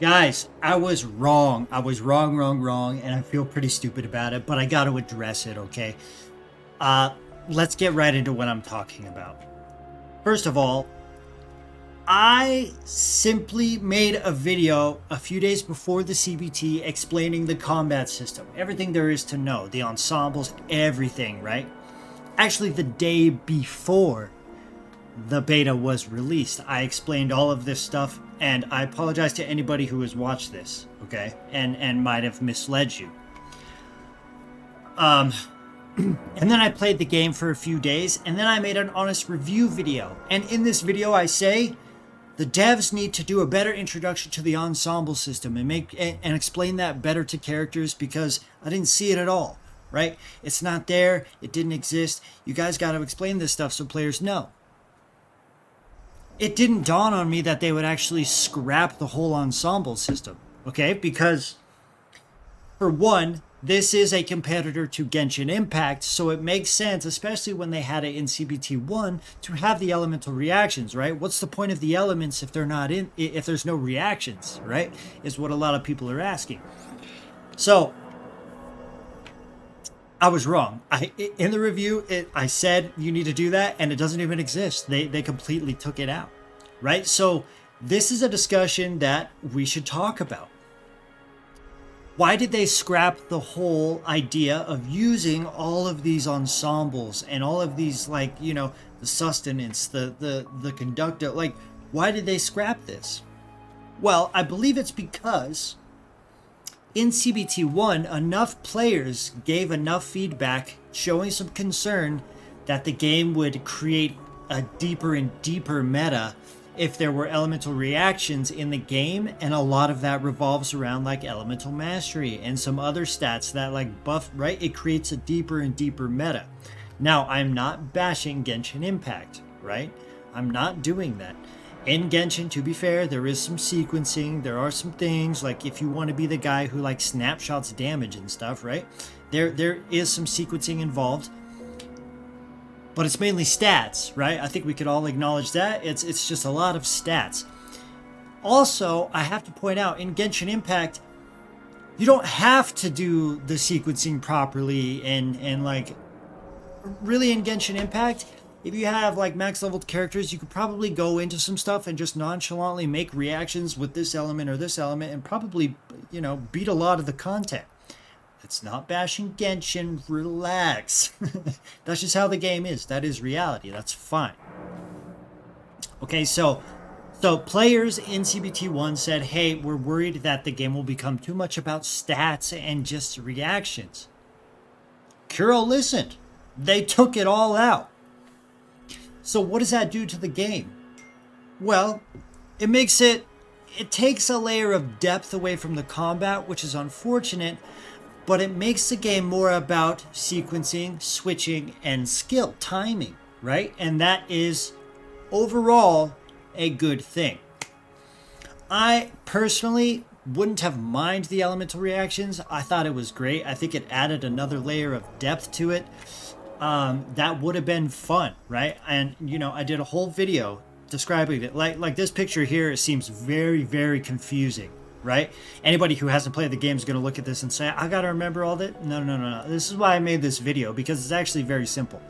Guys, I was wrong. I was wrong, and I feel pretty stupid about it, but I got to address it, okay? Uh, let's get right into what I'm talking about. First of all, I simply made a video a few days before the CBT explaining the combat system, everything there is to know, the ensembles, everything, right? Actually, the day before the beta was released, I explained all of this stuff, and I apologize to anybody who has watched this, okay, and might have misled you. Um, and then I played the game for a few days, and then I made an honest review video. And in this video, I say the devs need to do a better introduction to the ensemble system and explain that better to characters because I didn't see it at all. Right? It's not there. It didn't exist. You guys got to explain this stuff so players know. It didn't dawn on me that they would actually scrap the whole ensemble system. Okay? Because, for one, this is a competitor to Genshin Impact, so it makes sense, especially when they had it in CBT1, to have the elemental reactions, right? What's the point of the elements if they're not in, if there's no reactions, right? Is what a lot of people are asking. So, I was wrong. In the review, I said you need to do that, and it doesn't even exist. They completely took it out, right? So this is a discussion that we should talk about. Why did they scrap the whole idea of using all of these ensembles and all of these, like, you know, the sustenance, the conductor? Like, why did they scrap this? Well, I believe it's because in CBT1, enough players gave enough feedback showing some concern that the game would create a deeper and deeper meta if there were elemental reactions in the game, and a lot of that revolves around like elemental mastery and some other stats that like buff, right? It creates a deeper and deeper meta. Now, I'm not bashing Genshin Impact, right? I'm not doing that. In Genshin, to be fair, there is some sequencing. There are some things like if you want to be the guy who like snapshots damage and stuff, right? There is some sequencing involved, but it's mainly stats, right? I think we could all acknowledge that. It's just a lot of stats. Also, I have to point out in Genshin Impact, you don't have to do the sequencing properly and like really in Genshin Impact, if you have like max leveled characters, you could probably go into some stuff and just nonchalantly make reactions with this element or this element and probably, you know, beat a lot of the content. It's not bashing Genshin, relax. That's just how the game is. That is reality. That's fine. Okay, so players in CBT1 said, hey, we're worried that the game will become too much about stats and just reactions. Kuro listened. They took it all out. So what does that do to the game? Well, it takes a layer of depth away from the combat, which is unfortunate, but it makes the game more about sequencing, switching, and skill, timing, right? And that is overall a good thing. I personally wouldn't have minded the elemental reactions. I thought it was great. I think it added another layer of depth to it. That would have been fun, right? And you know, I did a whole video describing it. Like this picture here, it seems very, very confusing, right? Anybody who hasn't played the game is going to look at this and say, I got to remember all that. No. This is why I made this video, because it's actually very simple.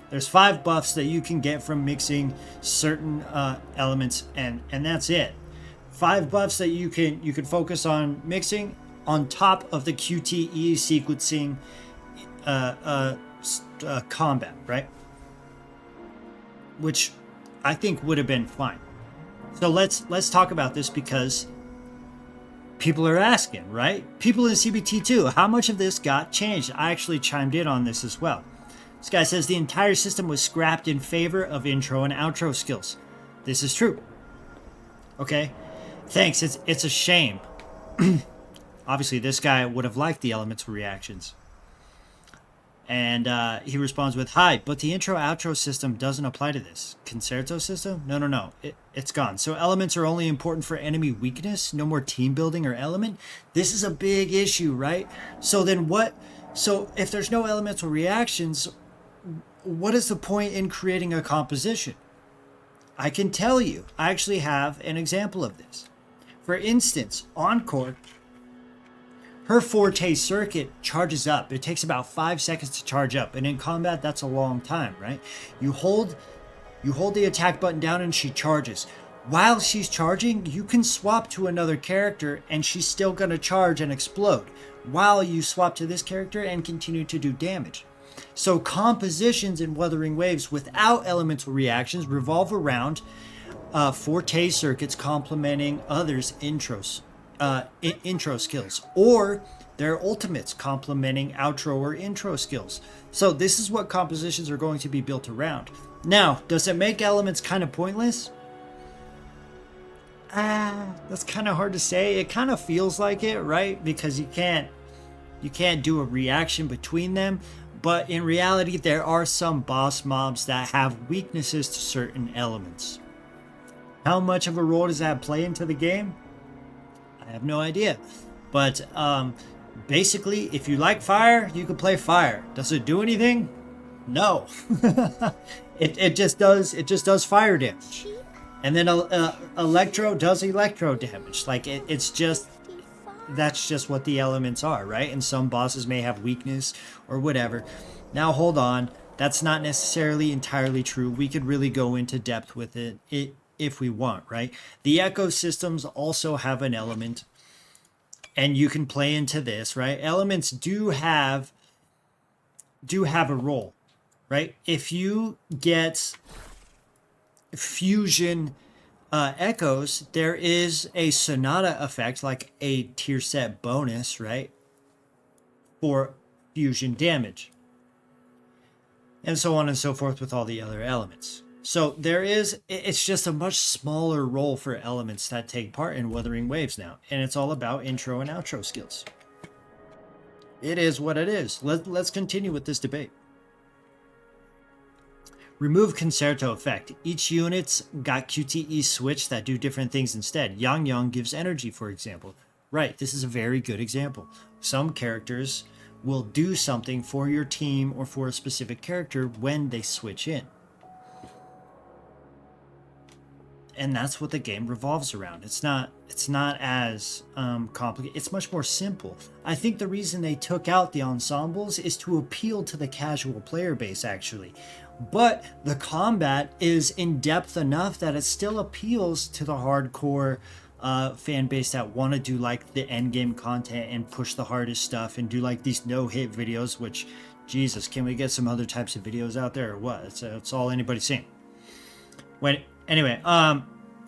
There's 5 buffs that you can get from mixing certain elements, and that's it. 5 buffs that you can focus on mixing on top of the QTE sequencing combat, right? Which I think would have been fine. So let's talk about this because people are asking, right? People in CBT2, how much of this got changed? I actually chimed in on this as well. This guy says the entire system was scrapped in favor of intro and outro skills. This is true. Okay, thanks. It's a shame. Obviously, this guy would have liked the elemental reactions. And he responds with, hi, but the intro-outro system doesn't apply to this. Concerto system? No. It's gone. So elements are only important for enemy weakness? No more team building or element? This is a big issue, right? So then what? So if there's no elemental reactions, what is the point in creating a composition? I can tell you. I actually have an example of this. For instance, Encore, her forte circuit charges up. It takes about 5 seconds to charge up, and in combat, that's a long time, right? You hold the attack button down and she charges. While she's charging, you can swap to another character and she's still going to charge and explode while you swap to this character and continue to do damage. So compositions in Wuthering Waves without elemental reactions revolve around forte circuits complementing others' intro skills, or their ultimates complementing outro or intro skills. So this is what compositions are going to be built around. Now, does it make elements kind of pointless? That's kind of hard to say. It kind of feels like it, right? Because you can't do a reaction between them. But in reality, there are some boss mobs that have weaknesses to certain elements. How much of a role does that play into the game? I have no idea. But basically, if you like fire, you can play fire. Does it do anything? No. It just does fire damage. And then electro does electro damage. Like that's just what the elements are, right? And some bosses may have weakness or whatever. Now hold on, that's not necessarily entirely true. We could really go into depth with it if we want, right? The ecosystems also have an element, and you can play into this, right? Elements do have a role, right? If you get fusion echoes, there is a Sonata effect, like a tier set bonus, right, for fusion damage, and so on and so forth with all the other elements. So it's just a much smaller role for elements that take part in Wuthering Waves now, and it's all about intro and outro skills. It is what it is. Let's continue with this debate. Remove concerto effect. Each unit's got QTE switch that do different things instead. Yang Yang gives energy, for example. Right, this is a very good example. Some characters will do something for your team or for a specific character when they switch in. And that's what the game revolves around. It's not as complicated. It's much more simple. I think the reason they took out the ensembles is to appeal to the casual player base, actually. But the combat is in depth enough that it still appeals to the hardcore fan base that want to do like the end game content and push the hardest stuff and do like these no-hit videos, which, Jesus, can we get some other types of videos out there or what? It's all anybody's saying. Anyway,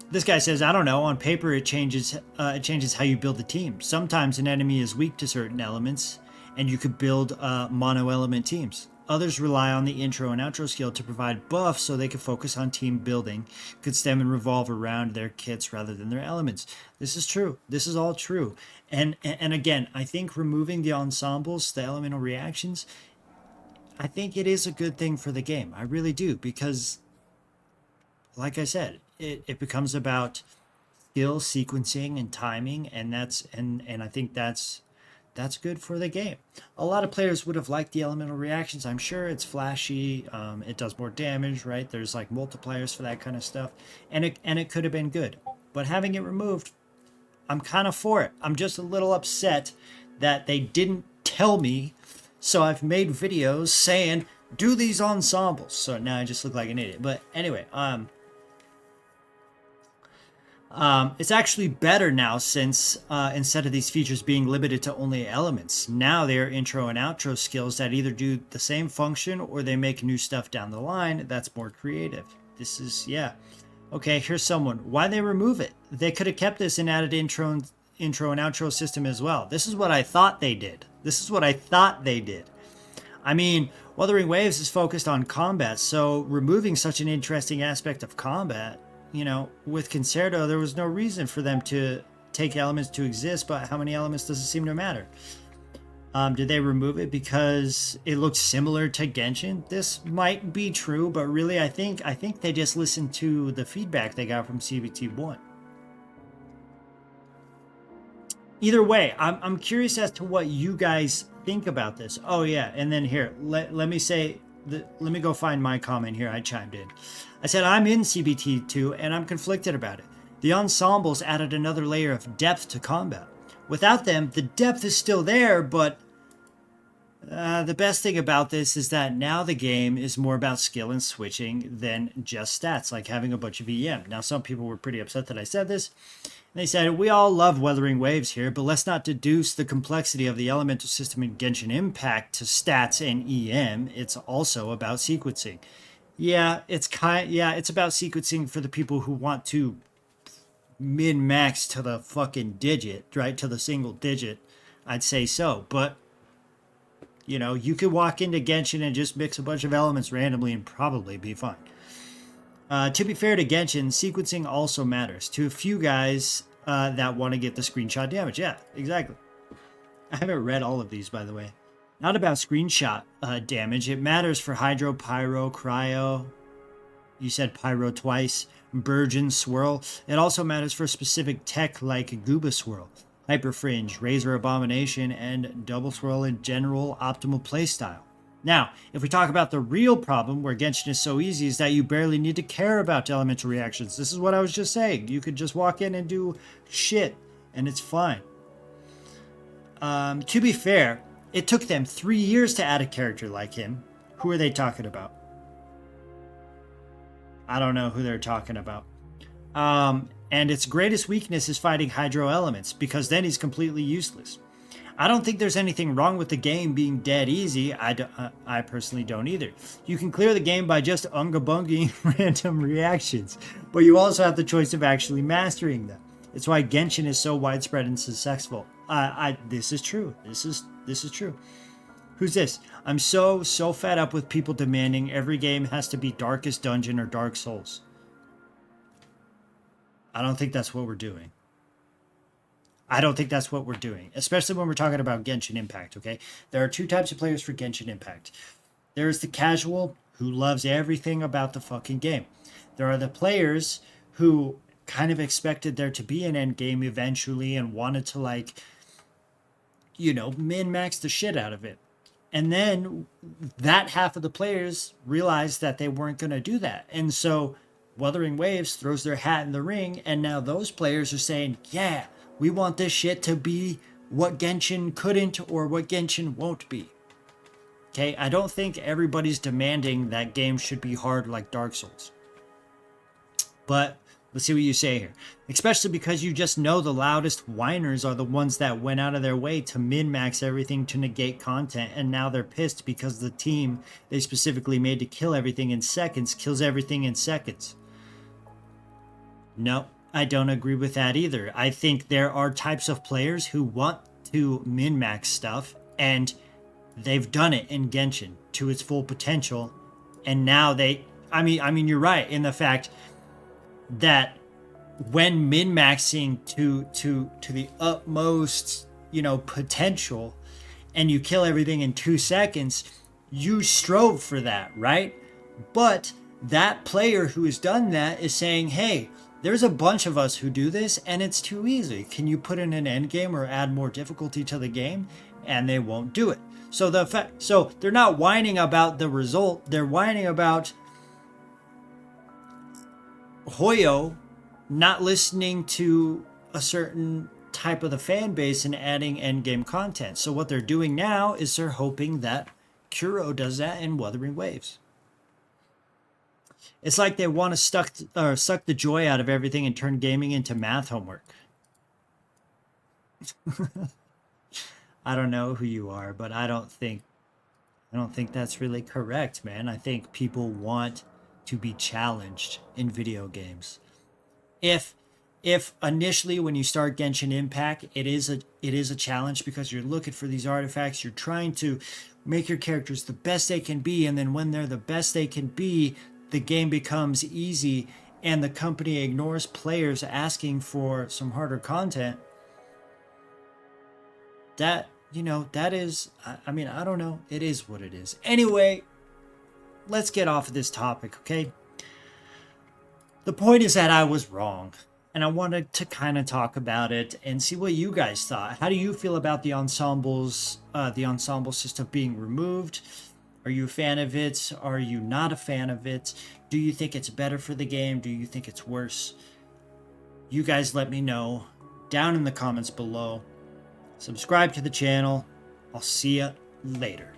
this guy says, I don't know, on paper it changes how you build the team. Sometimes an enemy is weak to certain elements and you could build mono element teams. Others rely on the intro and outro skill to provide buffs so they can focus on team building, could stem and revolve around their kits rather than their elements. This is true. This is all true. And again, I think removing the ensembles, the elemental reactions, I think it is a good thing for the game. I really do, because like I said, it becomes about skill, sequencing, and timing, and I think that's good for the game. A lot of players would have liked the elemental reactions. I'm sure it's flashy. It does more damage, right? There's like multipliers for that kind of stuff, and it could have been good. But having it removed, I'm kind of for it. I'm just a little upset that they didn't tell me, so I've made videos saying do these ensembles. So now I just look like an idiot. But anyway, it's actually better now since instead of these features being limited to only elements, now they are intro and outro skills that either do the same function or they make new stuff down the line that's more creative. This is, yeah. Okay, here's someone. Why they remove it? They could have kept this and added intro and outro system as well. This is what I thought they did. I mean, Wuthering Waves is focused on combat, so removing such an interesting aspect of combat, you know, with Concerto, there was no reason for them to take elements to exist, but how many elements does it seem to matter? Did they remove it because it looks similar to Genshin? This might be true, but really I think they just listened to the feedback they got from CBT1. Either way, I'm curious as to what you guys think about this. Oh yeah, and then here, let me go find my comment here. I chimed in. I said, I'm in CBT2 and I'm conflicted about it. The ensembles added another layer of depth to combat. Without them, the depth is still there, but the best thing about this is that now the game is more about skill and switching than just stats, like having a bunch of EM. Now, some people were pretty upset that I said this. They said, we all love Wuthering Waves here, but let's not deduce the complexity of the elemental system in Genshin Impact to stats and EM. It's also about sequencing. Yeah, it's about sequencing for the people who want to min-max to the fucking digit, right? To the single digit. I'd say so, but you could walk into Genshin and just mix a bunch of elements randomly and probably be fine. To be fair to Genshin, sequencing also matters to a few guys that want to get the screenshot damage. Yeah, exactly. I haven't read all of these, by the way. Not about screenshot damage. It matters for Hydro, Pyro, Cryo. You said Pyro twice. Burgeon, Swirl. It also matters for specific tech like Gooba Swirl, Hyper Fringe, Razor Abomination, and Double Swirl in general optimal playstyle. Now, if we talk about the real problem where Genshin is so easy is that you barely need to care about elemental reactions. This is what I was just saying. You could just walk in and do shit, and it's fine. To be fair, it took them 3 years to add a character like him. Who are they talking about? I don't know who they're talking about. And its greatest weakness is fighting hydro elements, because then he's completely useless. I don't think there's anything wrong with the game being dead easy. I personally don't either. You can clear the game by just unga-bunging random reactions, but you also have the choice of actually mastering them. It's why Genshin is so widespread and successful. This is true. This is true. Who's this? I'm so fed up with people demanding every game has to be Darkest Dungeon or Dark Souls. I don't think that's what we're doing. Especially when we're talking about Genshin Impact, okay? There are two types of players for Genshin Impact. There's the casual who loves everything about the fucking game. There are the players who kind of expected there to be an end game eventually and wanted to min-max the shit out of it. And then that half of the players realized that they weren't going to do that. And so Wuthering Waves throws their hat in the ring, and now those players are saying, yeah, we want this shit to be what Genshin couldn't or what Genshin won't be. Okay, I don't think everybody's demanding that games should be hard like Dark Souls. But let's see what you say here. Especially because you just know the loudest whiners are the ones that went out of their way to min-max everything to negate content, and now they're pissed because the team they specifically made to kill everything in seconds kills everything in seconds. No, I don't agree with that either. I think there are types of players who want to min-max stuff, and they've done it in Genshin to its full potential, and now I mean you're right in the fact that when min-maxing to the utmost, potential, and you kill everything in 2 seconds, you strove for that, right? But that player who has done that is saying, hey, there's a bunch of us who do this and it's too easy. Can you put in an end game or add more difficulty to the game? And they won't do it. So so they're not whining about the result. They're whining about Hoyo not listening to a certain type of the fan base and adding endgame content. So what they're doing now is they're hoping that Kuro does that in Wuthering Waves. It's like they want to suck the joy out of everything and turn gaming into math homework. I don't know who you are, but I don't think that's really correct, man. I think people want to be challenged in video games. If initially when you start Genshin Impact, it is a challenge because you're looking for these artifacts, you're trying to make your characters the best they can be, and then when they're the best they can be, the game becomes easy and the company ignores players asking for some harder content. That is, I mean, I don't know. It is what it is. Anyway, let's get off of this topic, okay? The point is that I was wrong, and I wanted to kind of talk about it and see what you guys thought. How do you feel about the ensemble system being removed? Are you a fan of it? Are you not a fan of it? Do you think it's better for the game? Do you think it's worse? You guys let me know down in the comments below. Subscribe to the channel. I'll see ya later.